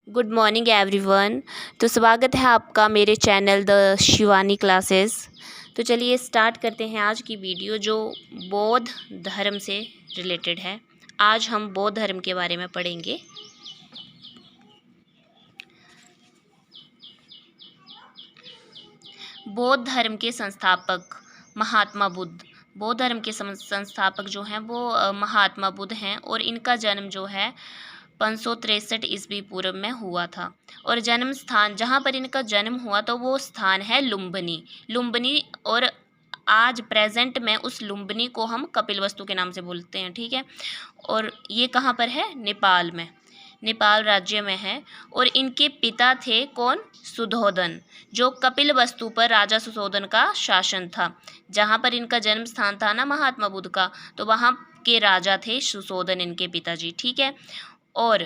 Good morning everyone. तो स्वागत है आपका मेरे चैनल द शिवानी क्लासेस। तो चलिए स्टार्ट करते हैं आज की वीडियो जो बौद्ध धर्म से रिलेटेड है। आज हम बौद्ध धर्म के बारे में पढ़ेंगे। बौद्ध धर्म के संस्थापक महात्मा बुद्ध। बौद्ध धर्म के संस्थापक जो हैं वो महात्मा बुद्ध हैं और इनका जन्म जो है 563 ईस्वी पूर्व में हुआ था। और जन्म स्थान जहाँ पर इनका जन्म हुआ तो वो स्थान है लुम्बिनी। और आज प्रेजेंट में उस लुम्बिनी को हम कपिलवस्तु के नाम से बोलते हैं, ठीक है। और ये कहाँ पर है? नेपाल में, नेपाल राज्य में है। और इनके पिता थे कौन? सुधोधन, जो कपिलवस्तु पर राजा सुधोधन का शासन था। जहाँ पर इनका जन्म स्थान था ना महात्मा बुद्ध का, तो वहाँ के राजा थे सुधोधन, इनके पिताजी, ठीक है। और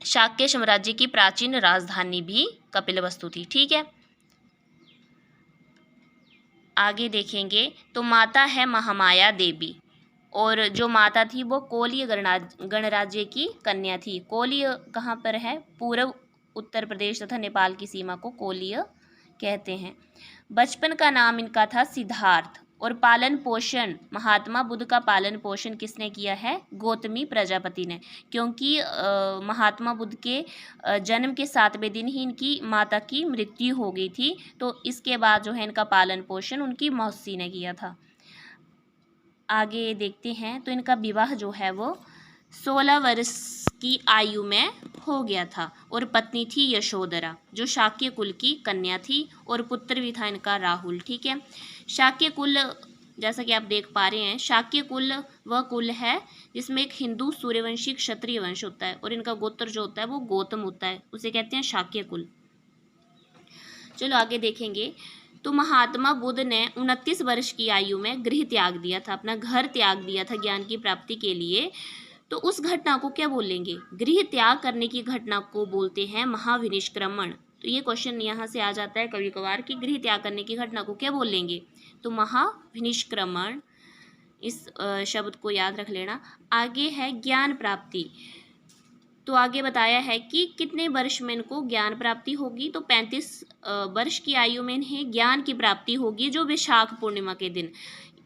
शाक्य साम्राज्य की प्राचीन राजधानी भी कपिलवस्तु थी, ठीक है। आगे देखेंगे तो माता है महामाया देवी, और जो माता थी वो कोलीय गणराज्य की कन्या थी। कोलीय कहाँ पर है? पूर्व उत्तर प्रदेश तथा नेपाल की सीमा को कोलीय कहते हैं। बचपन का नाम इनका था सिद्धार्थ। और पालन पोषण, महात्मा बुद्ध का पालन पोषण किसने किया है? गौतमी प्रजापति ने, क्योंकि महात्मा बुद्ध के जन्म के 7वें दिन ही इनकी माता की मृत्यु हो गई थी। तो इसके बाद जो है इनका पालन पोषण उनकी मौसी ने किया था। आगे देखते हैं तो इनका विवाह जो है वो 16 वर्ष की आयु में हो गया था। और पत्नी थी यशोधरा, जो शाक्य कुल की कन्या थी। और पुत्र भी था इनका राहुल, ठीक है। शाक्य कुल, जैसा कि आप देख पा रहे हैं, शाक्य कुल वह कुल है जिसमें एक हिंदू सूर्यवंशी क्षत्रिय वंश होता है, और इनका गोत्र जो होता है वो गौतम होता है, उसे कहते हैं शाक्य कुल। चलो आगे देखेंगे तो महात्मा बुद्ध ने 29 वर्ष की आयु में गृह त्याग दिया था, अपना घर त्याग दिया था ज्ञान की प्राप्ति के लिए। तो उस घटना को क्या बोलेंगे? गृह त्याग करने की घटना को बोलते हैं महाविनिष्क्रमण। तो ये क्वेश्चन यहाँ से आ जाता है कभी कभार कि गृह त्याग करने की घटना को क्या बोलेंगे? तो महाविनिष्क्रमण, इस शब्द को याद रख लेना। आगे है ज्ञान प्राप्ति। तो आगे बताया है कि कितने वर्ष में इनको ज्ञान प्राप्ति होगी? तो 35 वर्ष की आयु में इन्हें ज्ञान की प्राप्ति होगी, जो वैशाख पूर्णिमा के दिन।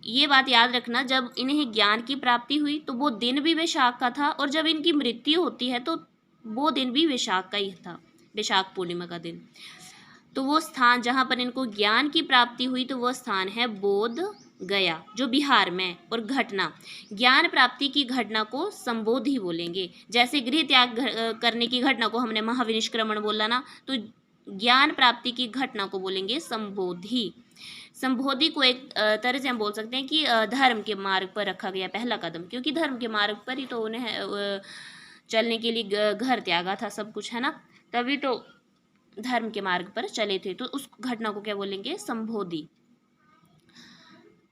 ये बात याद रखना, जब इन्हें ज्ञान की प्राप्ति हुई तो वो दिन भी वैशाख का था, और जब इनकी मृत्यु होती है तो वो दिन भी वैशाख का ही था, वैशाख पूर्णिमा का दिन। तो वो स्थान जहाँ पर इनको ज्ञान की प्राप्ति हुई तो वो स्थान है बोध गया, जो बिहार में। और घटना, ज्ञान प्राप्ति की घटना को संबोधि बोलेंगे। जैसे गृह त्याग करने की घटना को हमने महाविनिष्क्रमण बोला ना, तो ज्ञान प्राप्ति की घटना को बोलेंगे संबोधि। संबोधि को एक तरह से हम बोल सकते हैं कि धर्म के मार्ग पर रखा गया पहला कदम, क्योंकि धर्म के मार्ग पर ही तो उन्हें चलने के लिए घर त्यागा था, सब कुछ है ना, तभी तो धर्म के मार्ग पर चले थे। तो उस घटना को क्या बोलेंगे? संबोधि।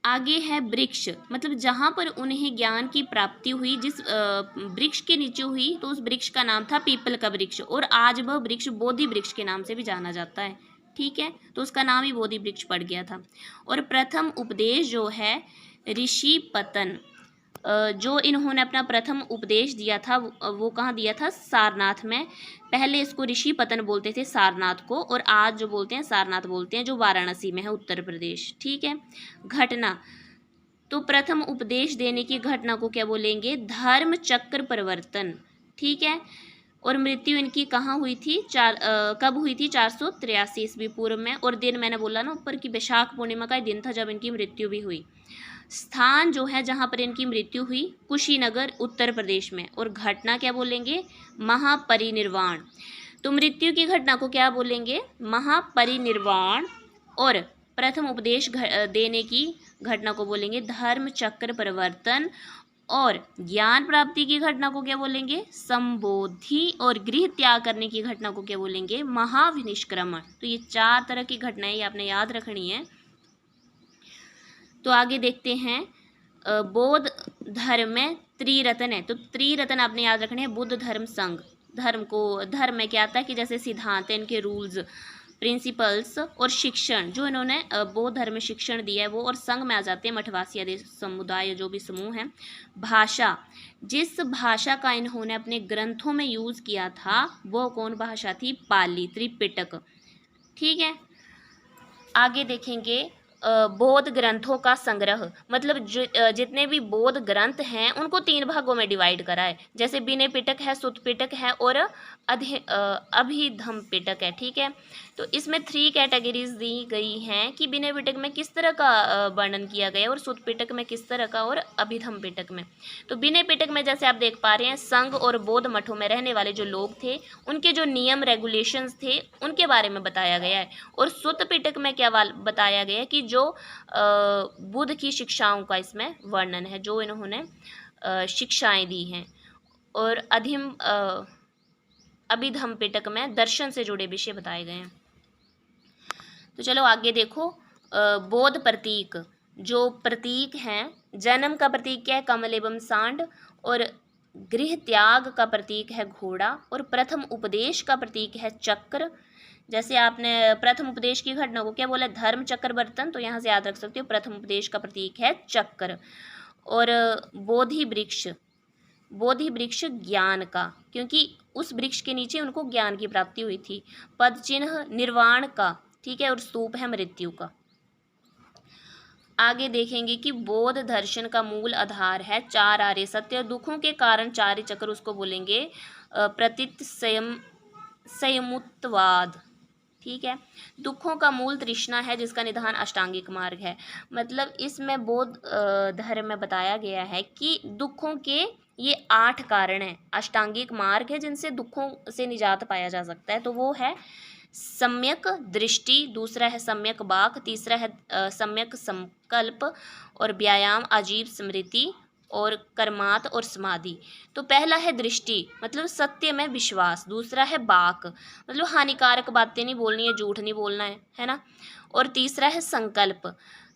आगे है वृक्ष, मतलब जहाँ पर उन्हें ज्ञान की प्राप्ति हुई, जिस वृक्ष के नीचे हुई, तो उस वृक्ष का नाम था पीपल का वृक्ष। और आज वह वृक्ष बोधि वृक्ष के नाम से भी जाना जाता है, ठीक है। तो उसका नाम ही बोधि वृक्ष पड़ गया था। और प्रथम उपदेश जो है ऋषि पतन, जो इन्होंने अपना प्रथम उपदेश दिया था वो कहाँ दिया था? सारनाथ में। पहले इसको ऋषि पतन बोलते थे सारनाथ को, और आज जो बोलते हैं सारनाथ बोलते हैं, जो वाराणसी में है, उत्तर प्रदेश, ठीक है। घटना, तो प्रथम उपदेश देने की घटना को क्या बोलेंगे? धर्म चक्र परिवर्तन, ठीक है। और मृत्यु इनकी कहाँ हुई थी? कब हुई थी? 483 ईस्वी पूर्व में। और दिन मैंने बोला ना ऊपर कि वैशाख पूर्णिमा का दिन था जब इनकी मृत्यु भी हुई। स्थान जो है जहाँ पर इनकी मृत्यु हुई, कुशीनगर, उत्तर प्रदेश में। और घटना क्या बोलेंगे? महापरिनिर्वाण। तो मृत्यु की घटना को क्या बोलेंगे? महापरिनिर्वाण। और प्रथम उपदेश देने की घटना को बोलेंगे धर्म चक्र परिवर्तन। और ज्ञान प्राप्ति की घटना को क्या बोलेंगे? संबोधि। और गृह त्याग करने की घटना को क्या बोलेंगे? महाविनिष्क्रमण। तो ये 4 तरह की घटनाएं आपने याद रखनी है। तो आगे देखते हैं बौद्ध धर्म में त्रिरत्न है। तो त्रिरत्न आपने याद रखने हैं। बुद्ध धर्म संघ, धर्म में क्या आता है कि जैसे सिद्धांत है, इनके रूल्स, प्रिंसिपल्स और शिक्षण जो इन्होंने बौद्ध धर्म में शिक्षण दिया है वो, और संघ में आ जाते हैं मठवासी आदि समुदाय जो भी समूह हैं। भाषा, जिस भाषा का इन्होंने अपने ग्रंथों में यूज़ किया था वो कौन भाषा थी? पाली, त्रिपिटक। ठीक है, आगे देखेंगे बौद्ध ग्रंथों का संग्रह, मतलब जितने भी बौद्ध ग्रंथ हैं उनको 3 भागों में डिवाइड करा है, जैसे विनय पिटक है, सुत्त पिटक है और अभिधम्म पिटक है। ठीक है, तो इसमें 3 कैटेगरीज दी गई हैं कि विनय पिटक में किस तरह का वर्णन किया गया और सुत्त पिटक में किस तरह का और अभिधम्म पिटक में। तो विनय पिटक में जैसे आप देख पा रहे हैं संघ और बौद्ध मठों में रहने वाले जो लोग थे उनके जो नियम रेगुलेशंस थे उनके बारे में बताया गया है, और सुत्त पिटक में क्या बताया गया है कि जो बुद्ध की शिक्षाओं का इसमें वर्णन है, जो इन्होंने शिक्षाएं दी हैं, और अभिधम्म पिटक में दर्शन से जुड़े विषय बताए गए हैं। तो चलो आगे देखो, बौद्ध प्रतीक, जो प्रतीक हैं, जन्म का प्रतीक क्या है? कमल एवं सांड, और गृह त्याग का प्रतीक है घोड़ा, और प्रथम उपदेश का प्रतीक है चक्र। जैसे आपने प्रथम उपदेश की घटना को क्या बोला? धर्म चक्र बर्तन, तो यहाँ से याद रख सकते हो प्रथम उपदेश का प्रतीक है चक्र। और बोधि वृक्ष, बोधि वृक्ष ज्ञान का, क्योंकि उस वृक्ष के नीचे उनको ज्ञान की प्राप्ति हुई थी। पद चिन्ह निर्वाण का, ठीक है, और स्तूप है मृत्यु का। आगे देखेंगे कि बौद्ध दर्शन का मूल आधार है 4 आर्य सत्य, और दुखों के कारण 4 चक्र उसको बोलेंगे प्रतीत संयमुत्तवाद। ठीक है, दुखों का मूल तृष्णा है जिसका निदान अष्टांगिक मार्ग है। मतलब इसमें बौद्ध धर्म में बताया गया है कि दुखों के ये 8 कारण हैं, अष्टांगिक मार्ग है जिनसे दुखों से निजात पाया जा सकता है। तो वो है सम्यक दृष्टि, दूसरा है सम्यक वाक, तीसरा है सम्यक संकल्प, और व्यायाम अजीब स्मृति, और कर्मात और समाधि। तो पहला है दृष्टि, मतलब सत्य में विश्वास, दूसरा है वाक, मतलब हानिकारक बातें नहीं बोलनी है, झूठ नहीं बोलना है ना, और तीसरा है संकल्प।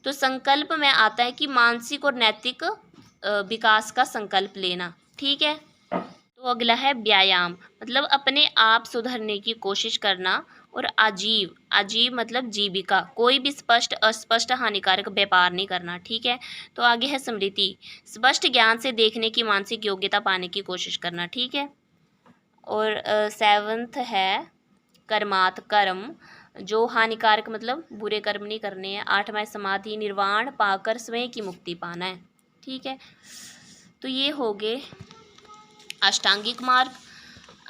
तो संकल्प में आता है कि मानसिक और नैतिक विकास का संकल्प लेना। ठीक है, तो अगला है व्यायाम, मतलब अपने आप सुधरने की कोशिश करना, और आजीव, आजीव मतलब जीविका, कोई भी स्पष्ट अस्पष्ट हानिकारक व्यापार नहीं करना। ठीक है, तो आगे है स्मृति, स्पष्ट ज्ञान से देखने की मानसिक योग्यता पाने की कोशिश करना। ठीक है, और 7th है कर्मात, कर्म, जो हानिकारक मतलब बुरे कर्म नहीं करने हैं। 8वां समाधि, निर्वाण पाकर स्वयं की मुक्ति पाना है। ठीक है, तो ये हो गए अष्टांगिक मार्ग।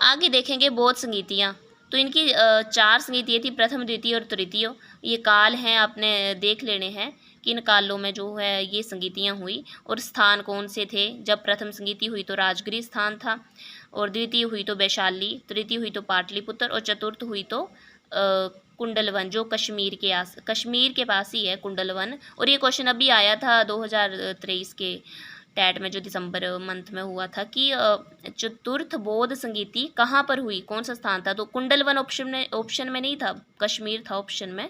आगे देखेंगे बौद्ध संगीतियाँ, तो इनकी 4 संगीतियाँ थी, प्रथम द्वितीय और तृतीय। ये काल हैं, आपने देख लेने हैं किन कालों में जो है ये संगीतियाँ हुई, और स्थान कौन से थे। जब प्रथम संगीति हुई तो राजगृह स्थान था, और द्वितीय हुई तो वैशाली, तृतीय हुई तो पाटलिपुत्र, और चतुर्थ हुई तो कुंडलवन, जो कश्मीर के पास ही है कुंडलवन। और ये क्वेश्चन अभी आया था 2023 के टैट में, जो दिसंबर मंथ में हुआ था, कि चतुर्थ बौद्ध संगीति कहाँ पर हुई, कौन सा स्थान था। तो कुंडलवन ऑप्शन में नहीं था, कश्मीर था ऑप्शन में,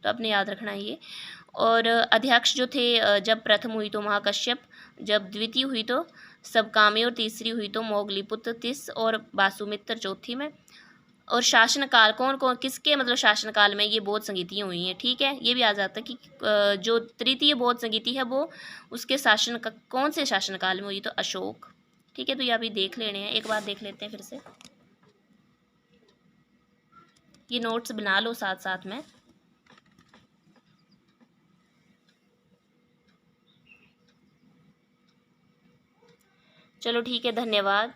तो आपने याद रखना ये। और अध्यक्ष जो थे, जब प्रथम हुई तो महाकश्यप, जब द्वितीय हुई तो सबकामी, और तीसरी हुई तो मोगलीपुत्र तिस, और वासुमित्र चौथी में। और शासनकाल कौन कौन किसके मतलब शासनकाल में ये बौद्ध संगीतियाँ हुई हैं। ठीक है, ये भी आ जाता है कि जो तृतीय बौद्ध संगीति है वो उसके शासन का कौन से शासनकाल में हुई, तो अशोक। ठीक है, तो ये अभी देख लेने हैं, एक बार देख लेते हैं फिर से, ये नोट्स बना लो साथ साथ में। चलो ठीक है, धन्यवाद।